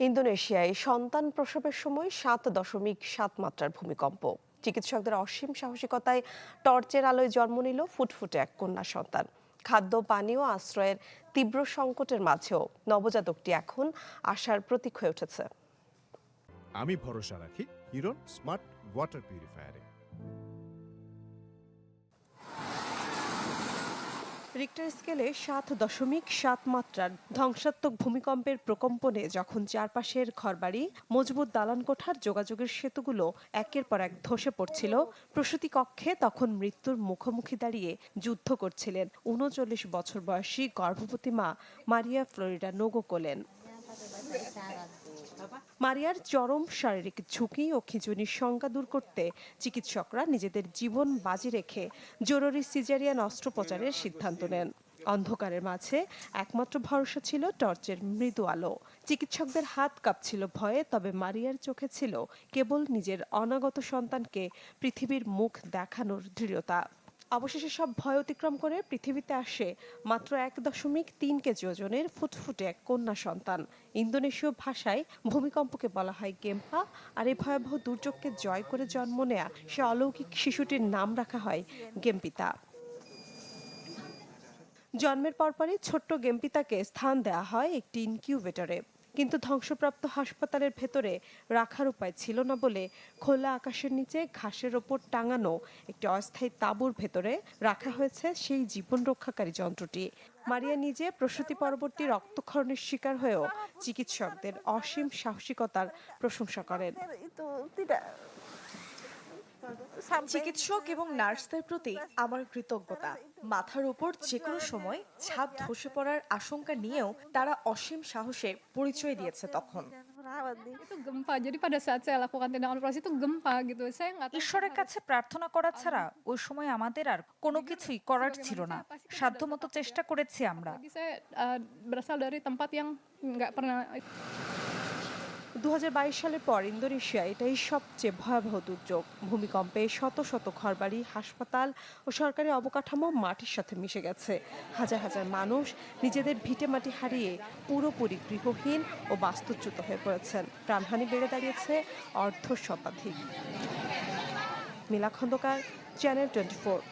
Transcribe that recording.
ইন্দোনেশিয়ায় সন্তান প্রসবের সময় ৭.৭ মাত্রার ভূমিকম্প। চিকিৎসকদের অসীম সাহসিকতায় টর্চের আলোয় জন্ম নিল ফুটফুটে এক কন্যা সন্তান। খাদ্য, পানীয়, আশ্রয়ের তীব্র সংকটের মাঝেও নবজাতকটি এখন আশার প্রতীক হয়ে উঠেছে। আমি ভরসা রাখি হিরন স্মার্ট ওয়াটার পিউরিফায়ারে। রিক্টার স্কেলে ৭.৭ মাত্রার ধ্বংসাত্মক ভূমিকম্পের প্রকম্পনে যখন চারপাশের ঘরবাড়ি, মজবুত দালানকোঠার যোগাযোগের সেতুগুলো একের পর এক ধসে পড়ছিল, প্রসূতি কক্ষে তখন মৃত্যুর মুখোমুখি দাঁড়িয়ে যুদ্ধ করছিলেন ৩৯ বছর বয়সী গর্ভবতী মা মারিয়া ফ্লোরিডা নোগো কোলেন। মারিয়ার চরম শারীরিক ঝুঁকি ও খিঁচুনির সংজ্ঞা দূর করতে চিকিৎসকরা নিজেদের জীবন বাজি রেখে জরুরি সিজারিয়ান অস্ত্রোপচারের সিদ্ধান্ত নেন। অন্ধকারের মাঝে একমাত্র ভরসা ছিল টর্চের মৃদু আলো। চিকিৎসকদের হাত কাঁপছিল ভয়ে, তবে মারিয়ার চোখে ছিল কেবল নিজের অনাগত সন্তানকে পৃথিবীর মুখ দেখানোর দৃঢ়তা। অবশেষে সব ভয় অতিক্রম করে পৃথিবীতে আসে মাত্র ১.৩ কেজি ওজনের ফুটফুটে এক কন্যা সন্তান। ইন্দোনেশীয় ভাষায় ভূমিকম্পকে বলা হয় গেম্পা, আর এই ভয়াবহ দুর্যোগকে জয় করে জন্ম নেয়া সে অলৌকিক শিশুটির নাম রাখা হয় গেম্পিতা। জন্মের পরপরই ছোট্ট গেম্পিতাকে স্থান দেওয়া হয় একটি ইনকিউবেটরে, কিন্তু ধ্বংসপ্রাপ্ত হাসপাতালের ভেতরে রাখার উপায় ছিল না বলে খোলা আকাশের নিচে ঘাসের ওপর টাঙানো একটি অস্থায়ী তাঁবুর ভেতরে রাখা হয়েছে সেই জীবন রক্ষাকারী যন্ত্রটি। মারিয়া নিজে প্রসূতি পরবর্তী রক্তক্ষরণের শিকার হয়েও চিকিৎসকদের অসীম সাহসিকতার প্রশংসা করেন। চিকিৎসক এবং নার্সদের প্রতি আমার কৃতজ্ঞতা। মাথার উপর যে কোনো সময় ছাদ ধসে পড়ার আশঙ্কা নিয়েও তারা অসীম সাহসের পরিচয় দিয়েছে তখন। Itu gempa. Jadi pada saat saya lakukan tindakan operasi itu gempa gitu. Saya nggak tahu. ঈশ্বরের কাছে প্রার্থনা করা ছাড়া ওই সময় আমাদের আর কোনো কিছুই করার ছিল না। সাধ্যমতো চেষ্টা করেছি আমরা। Jadi saya berasal dari tempat yang nggak pernah. ২০২২ সালের পর ইন্দোনেশিয়া এটাই সবচেয়ে ভয়াবহ দুর্যোগ। ভূমিকম্পে শত শত ঘরবাড়ি, হাসপাতাল ও সরকারি অবকাঠামো মাটির সাথে মিশে গেছে। হাজার হাজার মানুষ নিজেদের ভিটেমাটি হারিয়ে পুরোপুরি গৃহহীন ও বাস্তুচ্যুত হয়ে পড়েছেন। প্রাণহানি বেড়ে দাঁড়িয়েছে অর্ধশতাধিক। মিলা খন্দকার, চ্যানেল 24।